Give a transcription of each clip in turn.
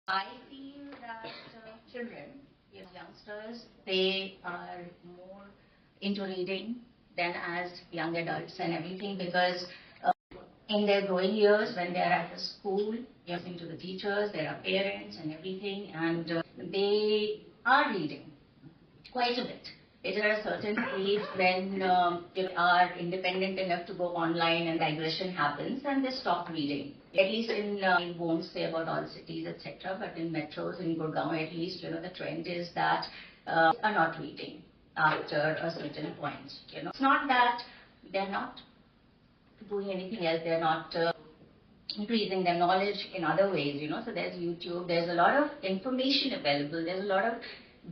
I feel that children, youngsters, they are more into reading than as young adults and everything because in their growing years when they are at the school, listening to the teachers, there are parents and everything, and they are reading quite a bit. It is at a certain age when you are independent enough to go online and digression happens and they stop reading. At least in, I won't say about all cities, etc., but in metros, in Gurgaon at least, the trend is that are not reading after a certain point. It's not that they're not doing anything else, they're not increasing their knowledge in other ways, so there's YouTube, there's a lot of information available, there's a lot of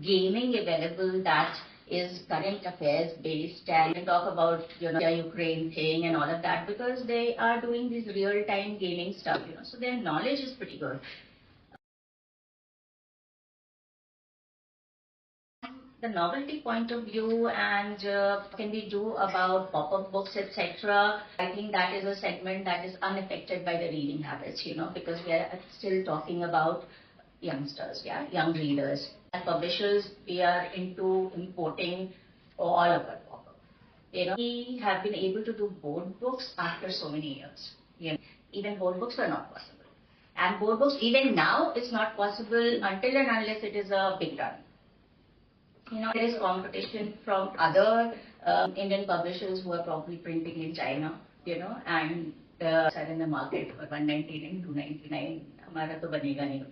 gaming available that is current affairs based, and we talk about the Ukraine thing and all of that because they are doing this real-time gaming stuff, so their knowledge is pretty good. The novelty point of view and can we do about pop-up books, etc. I think that is a segment that is unaffected by the reading habits, because we are still talking about youngsters, young readers. As publishers, we are into importing all of our pop-up. We have been able to do board books after so many years. Even board books were not possible. And board books, even now, is not possible until and unless it is a big run. There is competition from other Indian publishers who are probably printing in China, and are in the market for 199 and 299. Hamara to banega nahi.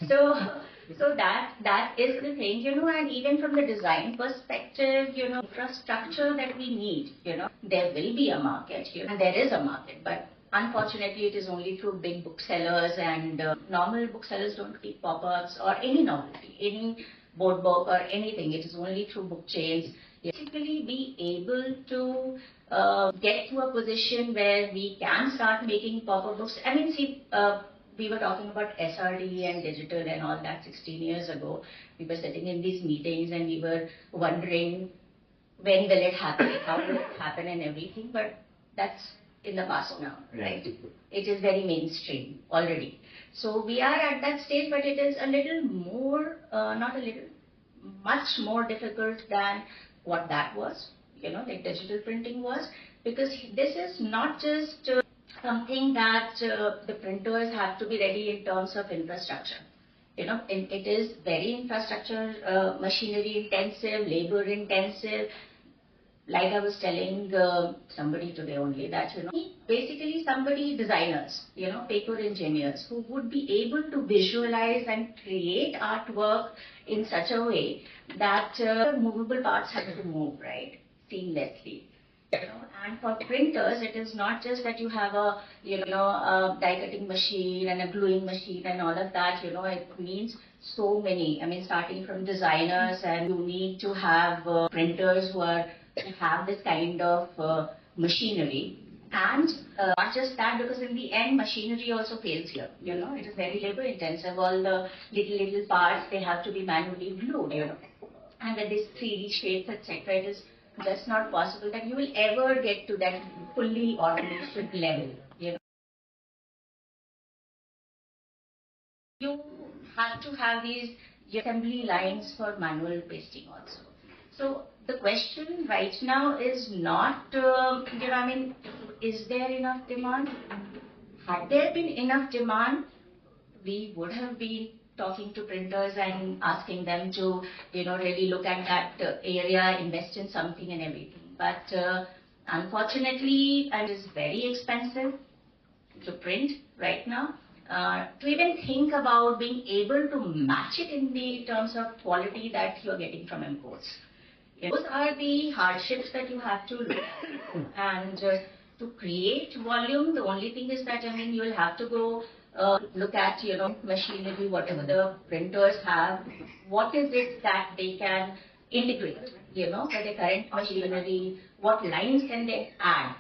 So that is the thing, and even from the design perspective, infrastructure that we need, there will be a market, and there is a market, but unfortunately it is only through big booksellers, and normal booksellers don't keep pop-ups or any novelty, any board book or anything. It is only through book chains. Basically be able to get to a position where we can start making pop-up books. I mean, see, we were talking about SRD and digital and all that 16 years ago. We were sitting in these meetings and we were wondering when will it happen, how will it happen and everything, but that's in the past now, right? It is very mainstream already. So we are at that stage, but it is a little more, not a little, much more difficult than what that was, like digital printing was, because this is not just something that the printers have to be ready in terms of infrastructure. It is very infrastructure, machinery intensive, labor intensive. Like I was telling somebody today only that, basically somebody, designers, paper engineers who would be able to visualize and create artwork in such a way that movable parts have to move, right, seamlessly. And for printers, it is not just that you have a, a die-cutting machine and a gluing machine and all of that, it means so many. I mean, starting from designers, and you need to have printers who have this kind of machinery. And not just that, because in the end, machinery also fails here. It is very labor intensive. All the little parts, they have to be manually glued, And with these 3D shapes, etc., it is just not possible that you will ever get to that fully automation level. You have to have these assembly lines for manual pasting also. So the question right now is not, is there enough demand? Had there been enough demand, we would have been talking to printers and asking them to, really look at that area, invest in something and everything. But unfortunately, it is very expensive to print right now. To even think about being able to match it in the terms of quality that you're getting from imports. Those are the hardships that you have to look at. And to create volume, the only thing is that, you will have to go look at, machinery, whatever the printers have, what is it that they can integrate, for the current machinery, what lines can they add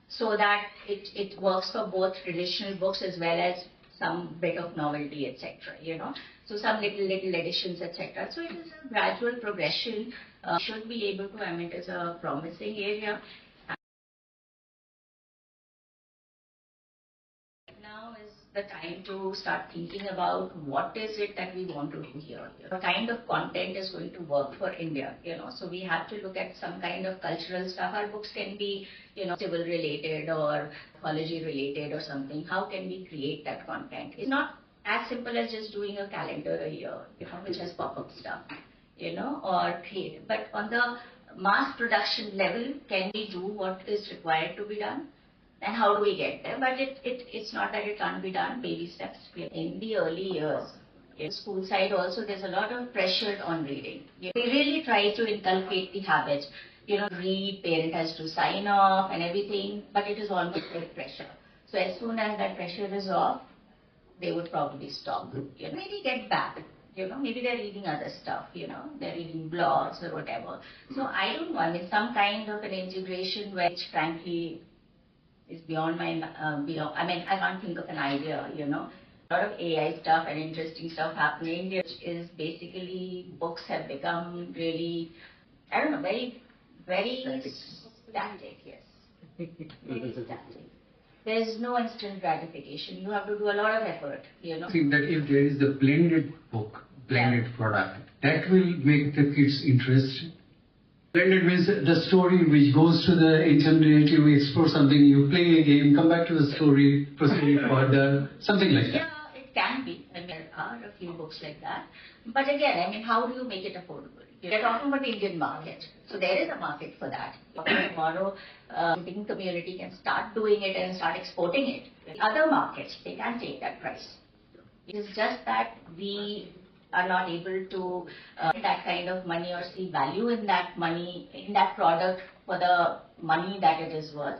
so that it works for both traditional books as well as some bit of novelty, etc., So some little additions, etc. So it is a gradual progression. Should be able to, it is a promising area. Now is the time to start thinking about what is it that we want to do here. What kind of content is going to work for India, So we have to look at some kind of cultural stuff. Our books can be, civil related or mythology related or something. How can we create that content? It's not as simple as just doing a calendar a year, which has pop-up stuff, or create. But on the mass production level, can we do what is required to be done? And how do we get there? But it's not that it can't be done, baby steps. In the early years, school side also, there's a lot of pressure on reading. We really try to inculcate the habit. Read, parent has to sign off and everything, but it is almost like pressure. So as soon as that pressure is off, they would probably stop. Maybe get back. Maybe they're reading other stuff, they're reading blogs or whatever. So I don't know, some kind of an integration which frankly is beyond my, I can't think of an idea, A lot of AI stuff and interesting stuff happening, which is basically books have become really, very, very static, yes. Very static. There's no instant gratification. You have to do a lot of effort, I think that if there is the blended book, blended product, that will make the kids interested. Blended means the story which goes to the internet, you explore something, you play a game, come back to the story, proceed further, something like that. Yeah, it can be. There are a few books like that. But again, how do you make it affordable? You're talking about the Indian market. So there is a market for that. Tomorrow, the printing community can start doing it and start exporting it. Other markets, they can take that price. It is just that we are not able to that kind of money or see value in that money, in that product for the money that it is worth.